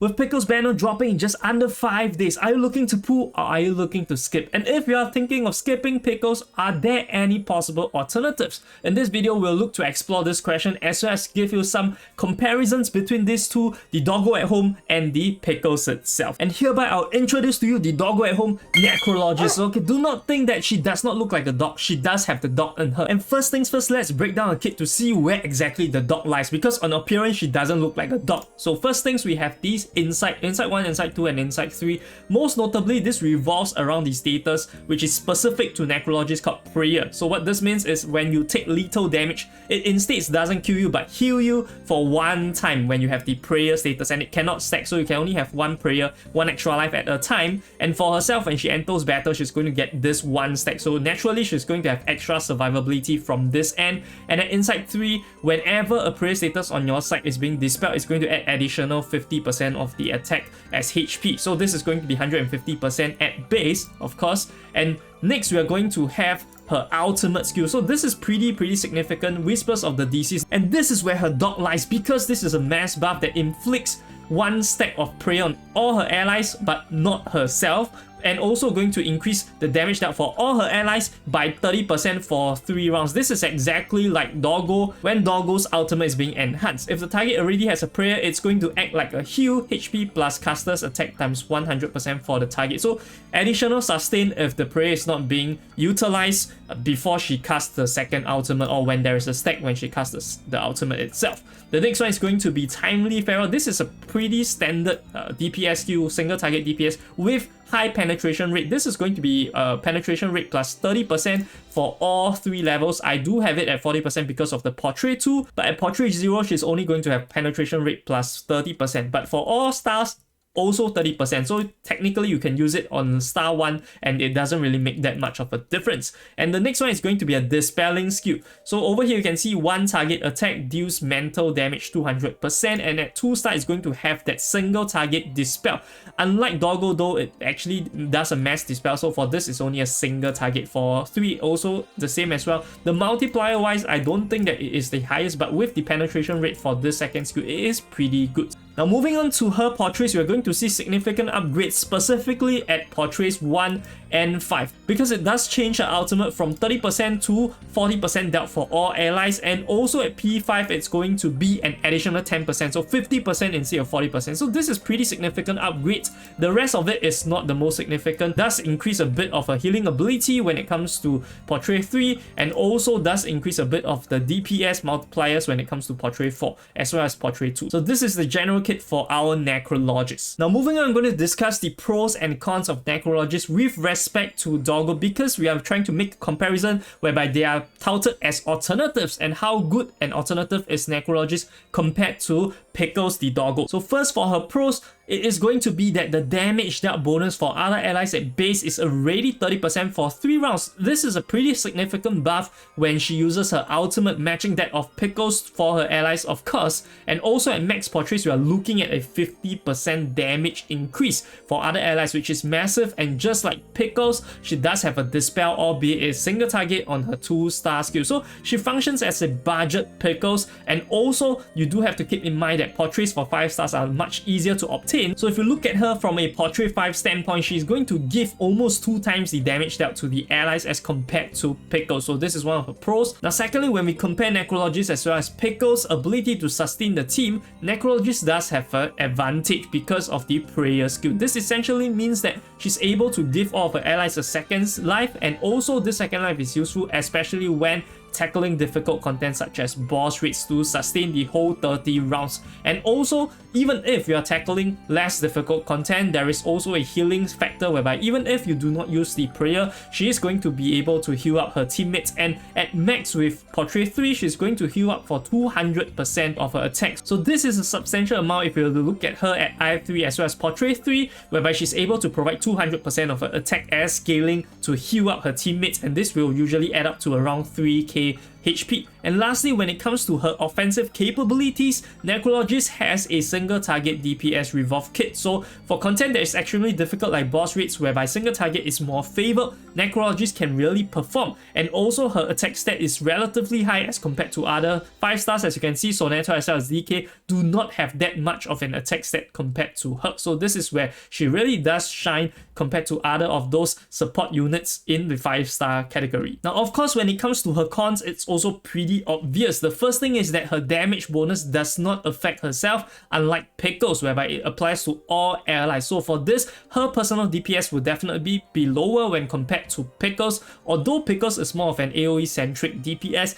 With Pickles banner dropping in just under 5 days, are you looking to pull or are you looking to skip? And if you are thinking of skipping Pickles, are there any possible alternatives? In this video, we'll look to explore this question as well as give you some comparisons between these two, the doggo at home and the Pickles itself. And hereby I'll introduce to you the doggo at home, Necrologist. Okay, do not think that she does not look like a dog. She does have the dog in her. And first things first, let's break down a kit to see where exactly the dog lies, because on appearance, she doesn't look like a dog. So first things, we have these inside 1, inside 2, and inside 3. Most notably, this revolves around the status which is specific to Necrologist called Prayer. So what this means is when you take lethal damage, it instead doesn't kill you but heal you for 1 time when you have the Prayer status, and it cannot stack, so you can only have 1 Prayer, 1 extra life at a time. And for herself, when she enters battle, she's going to get this 1 stack, so naturally she's going to have extra survivability from this end. And at inside 3, whenever a Prayer status on your side is being dispelled, it's going to add additional 50% of the attack as HP. So this is going to be 150% at base, of course. And next we are going to have her ultimate skill. So this is pretty significant, Whispers of the Deceased. And this is where her dog lies, because this is a mass buff that inflicts 1 stack of prey on all her allies but not herself, and also going to increase the damage dealt for all her allies by 30% for 3 rounds. This is exactly like Doggo when Doggo's ultimate is being enhanced. If the target already has a prayer, it's going to act like a heal, HP plus caster's attack times 100% for the target. So additional sustain if the prayer is not being utilized before she casts the second ultimate, or when there is a stack when she casts the ultimate itself. The next one is going to be Timely Pharaoh. This is a pretty standard DPS skill, single target DPS with high penetration rate. This is going to be penetration rate plus 30% for all 3 levels. I do have it at 40% because of the Portrait 2, but at Portrait 0, she's only going to have penetration rate plus 30%. But for all stars, also 30%, so technically you can use it on star 1 and it doesn't really make that much of a difference. And the next one is going to be a Dispelling skill. So over here you can see 1 target attack deals mental damage 200%, and at 2 star it's going to have that single target dispel. Unlike Doggo though, it actually does a mass dispel, so for this it's only a single target. For 3 also the same as well. The multiplier wise, I don't think that it is the highest, but with the penetration rate for this second skill, it is pretty good. Now moving on to her portraits, we are going to see significant upgrades specifically at portraits 1 and 5, because it does change her ultimate from 30% to 40% dealt for all allies, and also at P5 it's going to be an additional 10%, so 50% instead of 40%. So this is pretty significant upgrades. The rest of it is not the most significant. Does increase a bit of a healing ability when it comes to Portrait 3, and also does increase a bit of the DPS multipliers when it comes to Portrait 4 as well as Portrait 2. So this is the general kit for our Necrologist. Now moving on, I'm going to discuss the pros and cons of Necrologist with respect to Doggo, because we are trying to make a comparison whereby they are touted as alternatives, and how good an alternative is Necrologist compared to Pickles the Doggo. So first, for her pros, it is going to be that the damage dealt bonus for other allies at base is already 30% for 3 rounds. This is a pretty significant buff when she uses her ultimate, matching that of Pickles for her allies, of course. And also at max portraits, we are looking at a 50% damage increase for other allies, which is massive. And just like Pickles, she does have a dispel, albeit a single target on her 2-star skill. So she functions as a budget Pickles. And also you do have to keep in mind that portraits for 5 stars are much easier to obtain. So if you look at her from a Portrait 5 standpoint, she's going to give almost 2 times the damage dealt to the allies as compared to Pickles. So this is one of her pros. Now secondly, when we compare Necrologist as well as Pickles' ability to sustain the team, Necrologist does have an advantage because of the Prayer skill. This essentially means that she's able to give all of her allies a second life, and also this second life is useful especially when tackling difficult content such as boss raids to sustain the whole 30 rounds. And also, even if you are tackling less difficult content, there is also a healing factor whereby even if you do not use the prayer, she is going to be able to heal up her teammates. And at max with Portrait 3, she's going to heal up for 200% of her attacks. So this is a substantial amount if you were to look at her at I3 as well as Portrait 3, whereby she's able to provide 200% of her attack as scaling to heal up her teammates, and this will usually add up to around 3k HP. And lastly, when it comes to her offensive capabilities, Necrologist has a single target DPS revolve kit. So for content that is extremely difficult like boss raids whereby single target is more favored, Necrologist can really perform. And also her attack stat is relatively high as compared to other 5 stars. As you can see, Soneto as well as DK do not have that much of an attack stat compared to her. So this is where she really does shine compared to other of those support units in the 5-star category. Now of course, when it comes to her cons, it's also pretty obvious. The first thing is that her damage bonus does not affect herself, unlike Pickles whereby it applies to all allies. So for this, her personal DPS will definitely be lower when compared to Pickles. Although Pickles is more of an AoE centric DPS,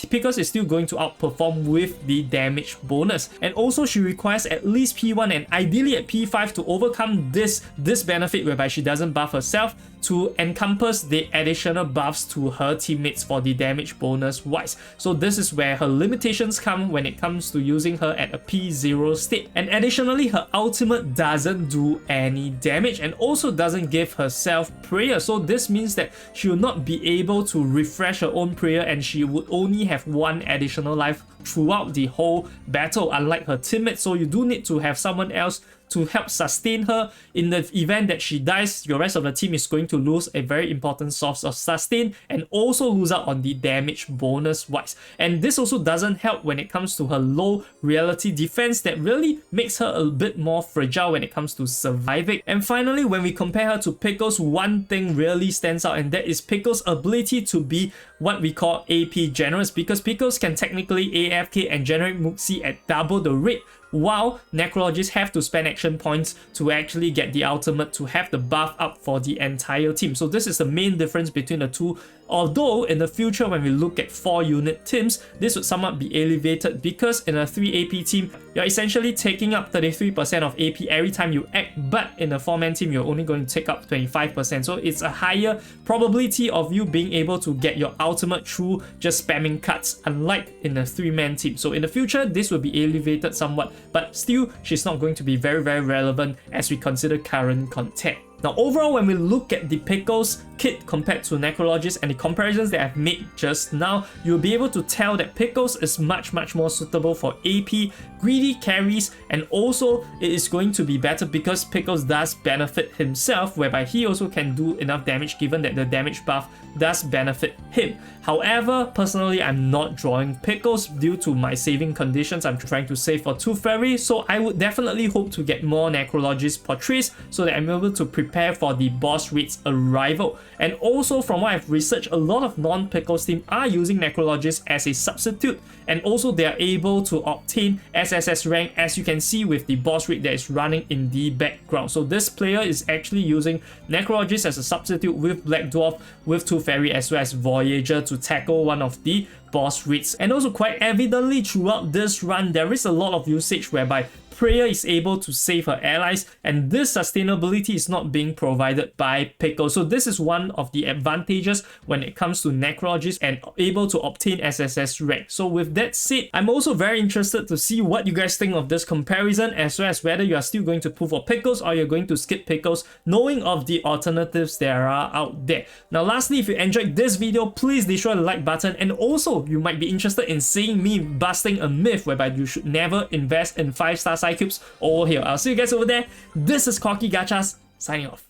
Pickles is still going to outperform with the damage bonus. And also she requires at least P1 and ideally at P5 to overcome this benefit whereby she doesn't buff herself, to encompass the additional buffs to her teammates for the damage bonus wise. So this is where her limitations come when it comes to using her at a P0 state. And additionally, her ultimate doesn't do any damage and also doesn't give herself prayer. So this means that she will not be able to refresh her own prayer and she would only have 1 additional life throughout the whole battle, unlike her teammates. So you do need to have someone else to help sustain her. In the event that she dies, your rest of the team is going to lose a very important source of sustain and also lose out on the damage bonus wise. And this also doesn't help when it comes to her low reality defense that really makes her a bit more fragile when it comes to surviving. And finally, when we compare her to Pickles, one thing really stands out, and that is Pickles' ability to be what we call AP generous, because Pickles can technically AFK and generate Muxi at double the rate, while Necrologists have to spend action points to actually get the ultimate to have the buff up for the entire team. So this is the main difference between the two. Although in the future, when we look at 4-unit teams, this would somewhat be elevated because in a 3 AP team, you're essentially taking up 33% of AP every time you act, but in a 4-man team, you're only going to take up 25%. So it's a higher probability of you being able to get your ultimate through just spamming cuts, unlike in a 3-man team. So in the future, this will be elevated somewhat, but still, she's not going to be very, very relevant as we consider current content. Now overall, when we look at the Pickles kit compared to Necrologist and the comparisons that I've made just now, you'll be able to tell that Pickles is much more suitable for AP, greedy carries, and also it is going to be better because Pickles does benefit himself, whereby he also can do enough damage given that the damage buff does benefit him. However, personally, I'm not drawing Pickles due to my saving conditions. I'm trying to save for 2 fairy, so I would definitely hope to get more Necrologist portraits so that I'm able to prepare for the boss raid's arrival. And also, from what I've researched, a lot of non-Pickles team are using Necrologist as a substitute, and also they are able to obtain SSS rank, as you can see with the boss raid that is running in the background. So this player is actually using Necrologist as a substitute with Black Dwarf, with 2 fairy as well as Voyager to tackle one of the boss raids. And also quite evidently throughout this run, there is a lot of usage whereby Prayer is able to save her allies, and this sustainability is not being provided by Pickles. So this is one of the advantages when it comes to Necrologist and able to obtain SSS rank. So with that said, I'm also very interested to see what you guys think of this comparison, as well as whether you are still going to pull for Pickles or you're going to skip Pickles, knowing of the alternatives there are out there. Now lastly, if you enjoyed this video, please destroy the like button, and also you might be interested in seeing me busting a myth whereby you should never invest in 5-star cubes over here. I'll see you guys over there. This is Corky Gachas signing off.